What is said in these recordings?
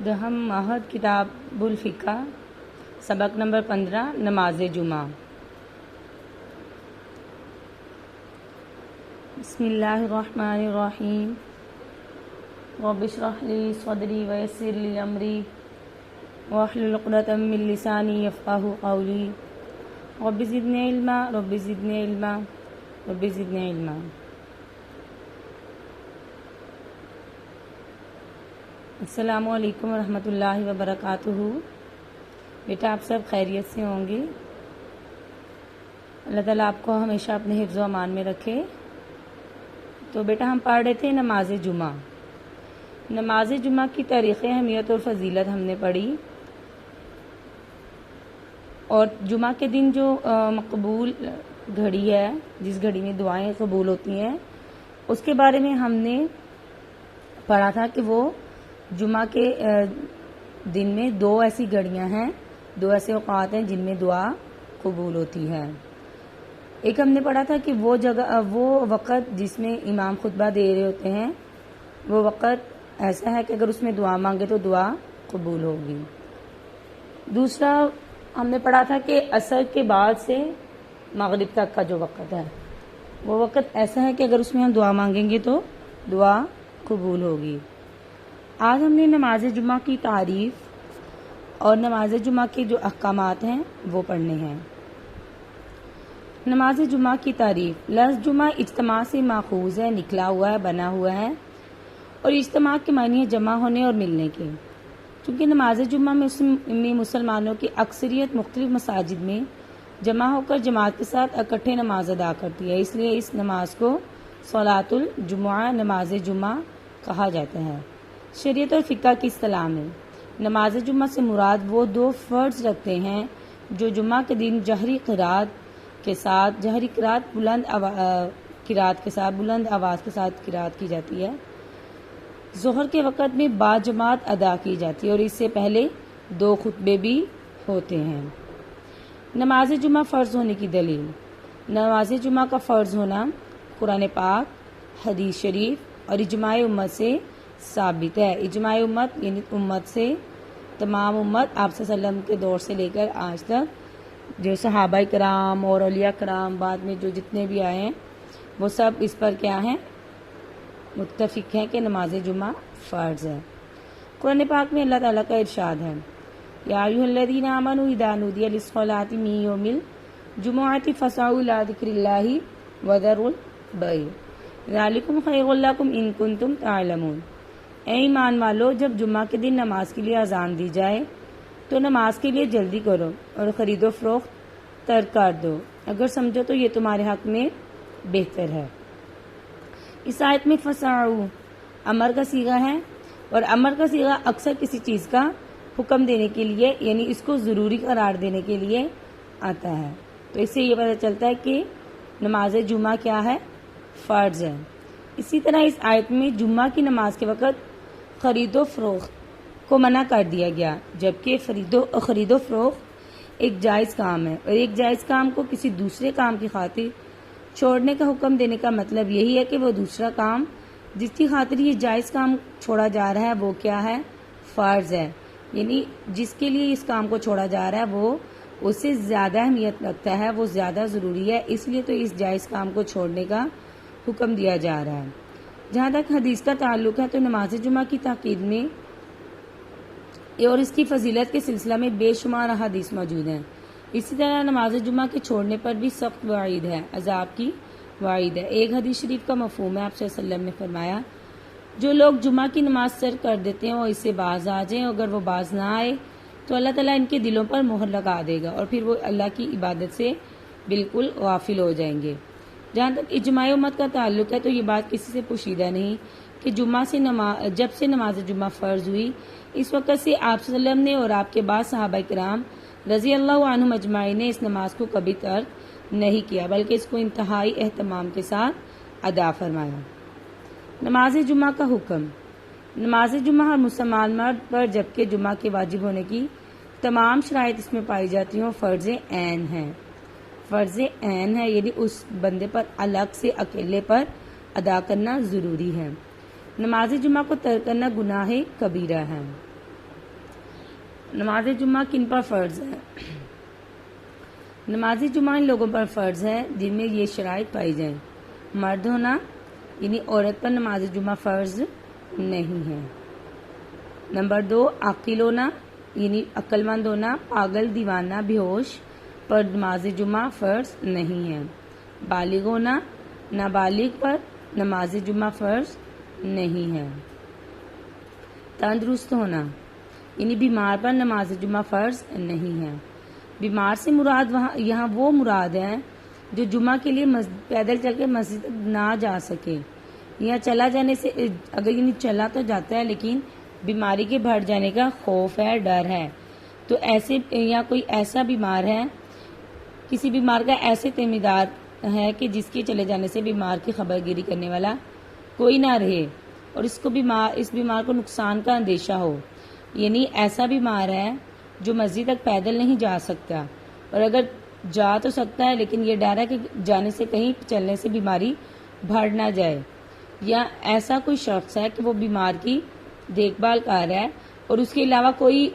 دہم ماہد کتاب الفقہ سبق نمبر 15 نماز جمعہ۔ بسم اللہ الرحمن الرحیم۔ رب اشرح لی صدری ویسر لی امری واحلل عقدۃ من لسانی یفقہوا قولی۔ رب زدنی علما رب زدنی علما رب زدنی علما۔ السلام علیکم ورحمۃ اللہ وبرکاتہ۔ بیٹا آپ سب خیریت سے ہوں گے؟ اللہ تعالیٰ آپ کو ہمیشہ اپنے حفظ و امان میں رکھے۔ تو بیٹا ہم پڑھ رہے تھے نماز جمعہ۔ نماز جمعہ کی تاریخ اہمیت اور فضیلت ہم نے پڑھی، اور جمعہ کے دن جو مقبول گھڑی ہے، جس گھڑی میں دعائیں قبول ہوتی ہیں، اس کے بارے میں ہم نے پڑھا تھا کہ وہ جمعہ کے دن میں دو ایسی گھڑیاں ہیں، دو ایسے اوقات ہیں جن میں دعا قبول ہوتی ہے۔ ایک ہم نے پڑھا تھا کہ وہ وقت جس میں امام خطبہ دے رہے ہوتے ہیں، وہ وقت ایسا ہے کہ اگر اس میں دعا مانگے تو دعا قبول ہوگی۔ دوسرا ہم نے پڑھا تھا کہ عصر کے بعد سے مغرب تک کا جو وقت ہے، وہ وقت ایسا ہے کہ اگر اس میں ہم دعا مانگیں گے تو دعا قبول ہوگی۔ آج ہم نے نماز جمعہ کی تعریف اور نماز جمعہ کے جو احکامات ہیں وہ پڑھنے ہیں۔ نماز جمعہ کی تعریف۔ لفظ جمعہ اجتماع سے ماخوذ ہے، نکلا ہوا ہے، بنا ہوا ہے، اور اجتماع کے معنی ہے جمع ہونے اور ملنے کے۔ کیونکہ نماز جمعہ میں مسلمانوں کی اکثریت مختلف مساجد میں جمع ہو کر جماعت کے ساتھ اکٹھے نماز ادا کرتی ہے، اس لیے اس نماز کو صلاۃ الجمعہ نماز جمعہ کہا جاتا ہے۔ شریعت اور فقہ کی اصطلاح میں نماز جمعہ سے مراد وہ دو فرض رکھتے ہیں جو جمعہ کے دن جہری قرات کے ساتھ بلند آواز کے ساتھ قرات کی جاتی ہے، ظہر کے وقت میں با جماعت ادا کی جاتی ہے، اور اس سے پہلے دو خطبے بھی ہوتے ہیں۔ نماز جمعہ فرض ہونے کی دلیل۔ نماز جمعہ کا فرض ہونا قرآن پاک، حدیث شریف اور اجماع امت سے ثابت ہے۔ اجماع امت یعنی امت سے تمام امت، آپ صلی اللہ علیہ وسلم کے دور سے لے کر آج تک جو صحابہ کرام اور اولیاء کرام بعد میں جو جتنے بھی آئے ہیں، وہ سب اس پر کیا ہیں؟ متفق ہیں کہ نماز جمعہ فرض ہے۔ قرآن پاک میں اللہ تعالیٰ کا ارشاد ہے، یا ایھا الذین آمنوا اذا نودی للصلاۃ من یوم الجمعۃ فاسعوا الی ذکر اللہ وذروا البیع ذلکم خیر لکم ان کنتم تعلمون۔ اے ایمان والو، جب جمعہ کے دن نماز کے لیے اذان دی جائے تو نماز کے لیے جلدی کرو اور خرید و فروخت ترک کر دو، اگر سمجھو تو یہ تمہارے حق میں بہتر ہے۔ اس آیت میں فسعوا امر کا صیغہ ہے، اور امر کا صیغہ اکثر کسی چیز کا حکم دینے کے لیے، یعنی اس کو ضروری قرار دینے کے لیے آتا ہے۔ تو اس سے یہ پتہ چلتا ہے کہ نماز جمعہ کیا ہے؟ فرض ہے۔ اسی طرح اس آیت میں جمعہ کی نماز کے وقت خرید و فروخت کو منع کر دیا گیا، جبکہ خرید و فروخت ایک جائز کام ہے، اور ایک جائز کام کو کسی دوسرے کام کی خاطر چھوڑنے کا حکم دینے کا مطلب یہی ہے کہ وہ دوسرا کام جس کی خاطر یہ جائز کام چھوڑا جا رہا ہے وہ کیا ہے؟ فرض ہے، یعنی جس کے لیے اس کام کو چھوڑا جا رہا ہے وہ اس سے زیادہ اہمیت رکھتا ہے، وہ زیادہ ضروری ہے، اس لیے تو اس جائز کام کو چھوڑنے کا حکم دیا جا رہا ہے۔ جہاں تک حدیث کا تعلق ہے تو نماز جمعہ کی تاکید میں اور اس کی فضیلت کے سلسلہ میں بے شمار احادیث موجود ہیں۔ اسی طرح نماز جمعہ کے چھوڑنے پر بھی سخت وعید ہے، عذاب کی وعید ہے۔ ایک حدیث شریف کا مفہوم ہے، آپ صلی اللہ علیہ وسلم نے فرمایا، جو لوگ جمعہ کی نماز ترک کر دیتے ہیں وہ اس سے باز آ جائیں، اگر وہ باز نہ آئے تو اللہ تعالیٰ ان کے دلوں پر مہر لگا دے گا، اور پھر وہ اللہ کی عبادت سے بالکل غافل ہو جائیں گے۔ جہاں تک اجماع امت کا تعلق ہے تو یہ بات کسی سے پوشیدہ نہیں کہ جب سے نماز جمعہ فرض ہوئی اس وقت سے آپ صلی اللہ علیہ وسلم نے اور آپ کے بعد صحابہ کرام رضی اللہ عنہم اجمعین نے اس نماز کو کبھی ترک نہیں کیا، بلکہ اس کو انتہائی اہتمام کے ساتھ ادا فرمایا۔ نماز جمعہ کا حکم۔ نماز جمعہ ہر مسلمان مرد پر جبکہ جمعہ کے واجب ہونے کی تمام شرائط اس میں پائی جاتی ہوں فرض عین ہے۔ فرض عین ہے یعنی اس بندے پر الگ سے اکیلے پر ادا کرنا ضروری ہے۔ نماز جمعہ کو ترک کرنا گناہ کبیرہ ہے۔ نماز جمعہ کن پر فرض ہے؟ نماز جمعہ ان لوگوں پر فرض ہے جن میں یہ شرائط پائی جائیں: مرد ہونا، یعنی عورت پر نماز جمعہ فرض نہیں ہے۔ نمبر 2، عاقل ہونا، یعنی عقل مند ہونا، پاگل، دیوانہ، بے ہوش پر نماز جمعہ فرض نہیں ہے۔ بالغ ہونا، نابالغ پر نماز جمعہ فرض نہیں ہے۔ تندرست ہونا، یعنی بیمار پر نماز جمعہ فرض نہیں ہے۔ بیمار سے مراد یہاں وہ مراد ہے جو جمعہ کے لیے پیدل چل کے مسجد تک نہ جا سکے، یا چلا جانے سے اگر یعنی چلا تو جاتا ہے لیکن بیماری کے بڑھ جانے کا خوف ہے، ڈر ہے، تو ایسے یا کوئی ایسا بیمار ہے، کسی بیمار کا ایسے تیماردار ہے کہ جس کے چلے جانے سے بیمار کی خبر گیری کرنے والا کوئی نہ رہے اور اس بیمار کو نقصان کا اندیشہ ہو، یعنی ایسا بیمار ہے جو مسجد تک پیدل نہیں جا سکتا، اور اگر جا تو سکتا ہے لیکن یہ ڈر ہے کہ جانے سے کہیں چلنے سے بیماری بڑھ نہ جائے، یا ایسا کوئی شخص ہے کہ وہ بیمار کی دیکھ بھال کر رہا ہے اور اس کے علاوہ کوئی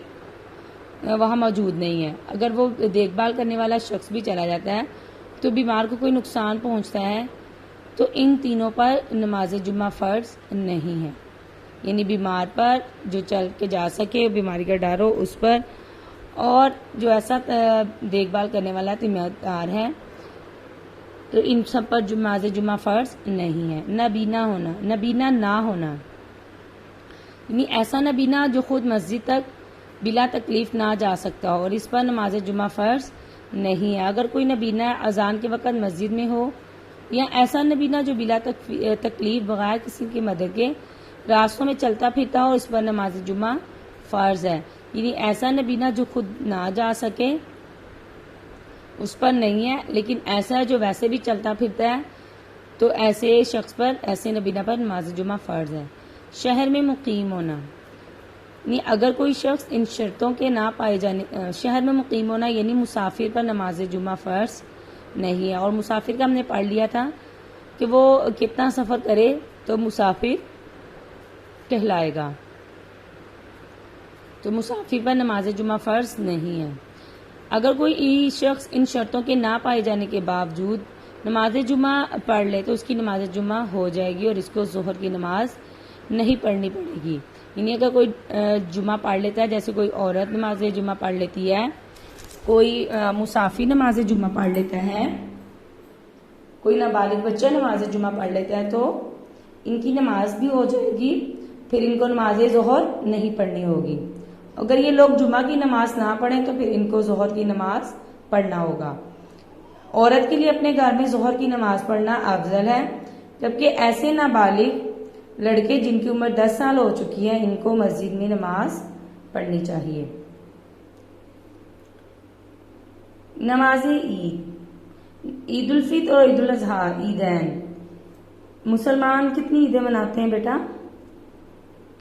وہاں موجود نہیں ہے، اگر وہ دیکھ بھال کرنے والا شخص بھی چلا جاتا ہے تو بیمار کو کوئی نقصان پہنچتا ہے، تو ان تینوں پر نماز جمعہ فرض نہیں ہے، یعنی بیمار پر جو چل کے جا سکے، بیماری کا ڈر ہو اس پر، اور جو ایسا دیکھ بھال کرنے والا تیماردار ہے، تو ان سب پر نماز جمعہ فرض نہیں ہے۔ نابینا ہونا، نابینا نہ ہونا، یعنی ایسا نابینا جو خود مسجد تک بلا تکلیف نہ جا سکتا ہو، اور اس پر نماز جمعہ فرض نہیں ہے۔ اگر کوئی نابینا اذان کے وقت مسجد میں ہو، یا ایسا نابینا جو بلا تکلیف بغیر کسی کی مدد کے راستوں میں چلتا پھرتا ہو، اس پر نماز جمعہ فرض ہے، یعنی ایسا نابینا جو خود نہ جا سکے اس پر نہیں ہے، لیکن ایسا جو ویسے بھی چلتا پھرتا ہے تو ایسے شخص پر، ایسے نابینا پر نماز جمعہ فرض ہے۔ شہر میں مقیم ہونا، یعنی اگر کوئی شخص ان شرطوں کے نہ پائے جانے، شہر میں مقیم ہونا یعنی مسافر پر نماز جمعہ فرض نہیں ہے، اور مسافر کا ہم نے پڑھ لیا تھا کہ وہ کتنا سفر کرے تو مسافر کہلائے گا، تو مسافر پر نماز جمعہ فرض نہیں ہے۔ اگر کوئی شخص ان شرطوں کے نہ پائے جانے کے باوجود نماز جمعہ پڑھ لے تو اس کی نماز جمعہ ہو جائے گی اور اس کو ظہر کی نماز نہیں پڑھنی پڑے گی، یعنی اگر کوئی جمعہ پڑھ لیتا ہے، جیسے کوئی عورت نماز جمعہ پڑھ لیتی ہے، کوئی مسافر نماز جمعہ پڑھ لیتا ہے، کوئی نابالغ بچہ نماز جمعہ پڑھ لیتا ہے، تو ان کی نماز بھی ہو جائے گی، پھر ان کو نماز ظہر نہیں پڑھنی ہوگی۔ اگر یہ لوگ جمعہ کی نماز نہ پڑھیں تو پھر ان کو ظہر کی نماز پڑھنا ہوگا۔ عورت کے لیے اپنے گھر میں ظہر کی نماز پڑھنا افضل ہے، جبکہ ایسے نابالغ لڑکے جن کی عمر 10 سال ہو چکی ہے ان کو مسجد میں نماز پڑھنی چاہیے۔ نماز عید الفطر اور عید الاضحیٰ، عیدین، مسلمان کتنی عیدیں مناتے ہیں بیٹا؟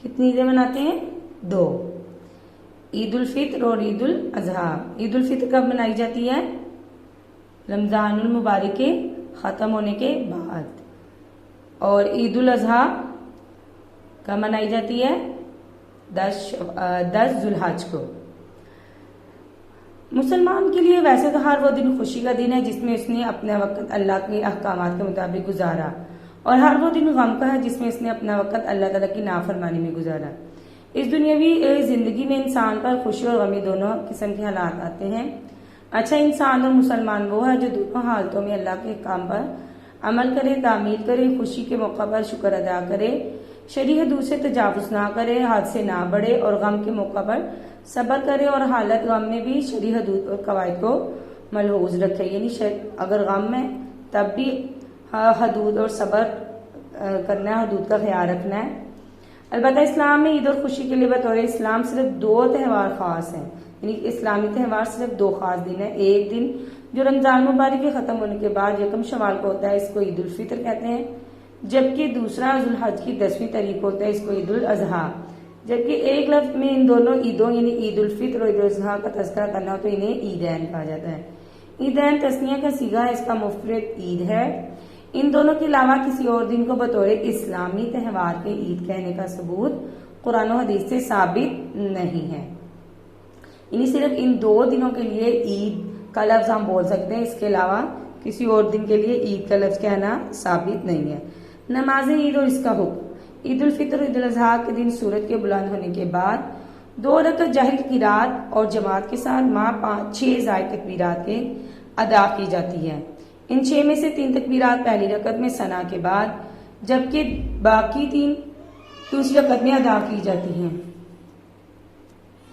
کتنی عیدیں مناتے ہیں؟ 2، عید الفطر اور عید الاضحیٰ۔ عید الفطر کب منائی جاتی ہے؟ رمضان المبارک کے ختم ہونے کے بعد، اور عید الاضحیٰ کب منائی جاتی ہے؟ 10 ذو الحج کو۔ مسلمان کے لیے ویسے تو ہر وہ دن خوشی کا دن ہے جس میں اس نے اپنا وقت اللہ کے احکامات کے مطابق گزارا، اور ہر وہ دن غم کا ہے جس میں اس نے اپنا وقت اللہ تعالیٰ کی نافرمانی میں گزارا۔ اس دنیاوی زندگی میں انسان پر خوشی اور غمی دونوں قسم کے حالات آتے ہیں۔ اچھا انسان اور مسلمان وہ ہے جو دونوں حالتوں میں اللہ کے احکام پر عمل کرے، تعمیل کرے، خوشی کے موقع پر شکر ادا کرے، شرعی حدود سے تجاوز نہ کرے، حد سے نہ بڑھے، اور غم کے موقع پر صبر کرے، اور حالت غم میں بھی شرعی حدود اور قواعد کو ملحوظ رکھے، یعنی اگر غم ہے تب بھی حدود اور صبر کرنا ہے، حدود کا خیال رکھنا ہے۔ البتہ اسلام میں عید اور خوشی کے لیے بطور اسلام صرف 2 تہوار خاص ہیں، یعنی اسلامی تہوار صرف 2 خاص دن ہیں۔ ایک دن جو رمضان مبارک کے ختم ہونے کے بعد یکم شوال کو ہوتا ہے، اس کو عید الفطر کہتے ہیں، جبکہ دوسرا ذو الحج کی 10ویں تاریخ کو ہوتا ہے، اس کو عید الاضحیٰ۔ جبکہ ایک لفظ میں ان دونوں عیدوں یعنی عید الفطر اور عید الاضحیٰ کا تذکرہ کرنا ہو تو انہیں عیدین کہا جاتا ہے۔ عیدین تسنیہ کا صیغہ ہے، اس کا مفرد عید ہے۔ ان دونوں کے علاوہ کسی اور دن کو بطور اسلامی تہوار کے عید کہنے کا ثبوت قرآن و حدیث سے ثابت نہیں ہے۔ یعنی صرف ان 2 دنوں کے لیے عید کا لفظ ہم بول سکتے ہیں، اس کے علاوہ کسی اور دن کے لیے عید کا لفظ کہنا ثابت نہیں ہے۔ نماز عید اور اس کا حکم۔ عید الفطر اور عید الاضحیٰ کے دن سورج کے بلند ہونے کے بعد 2 رکعت جہر کی قرات اور جماعت کے ساتھ 6 زائد تکبیرات کے ادا کی جاتی ہے۔ ان 6 میں سے 3 تکبیرات پہلی رکعت میں ثنا کے بعد، جبکہ باقی 3 دوسری رکعت میں ادا کی جاتی ہیں۔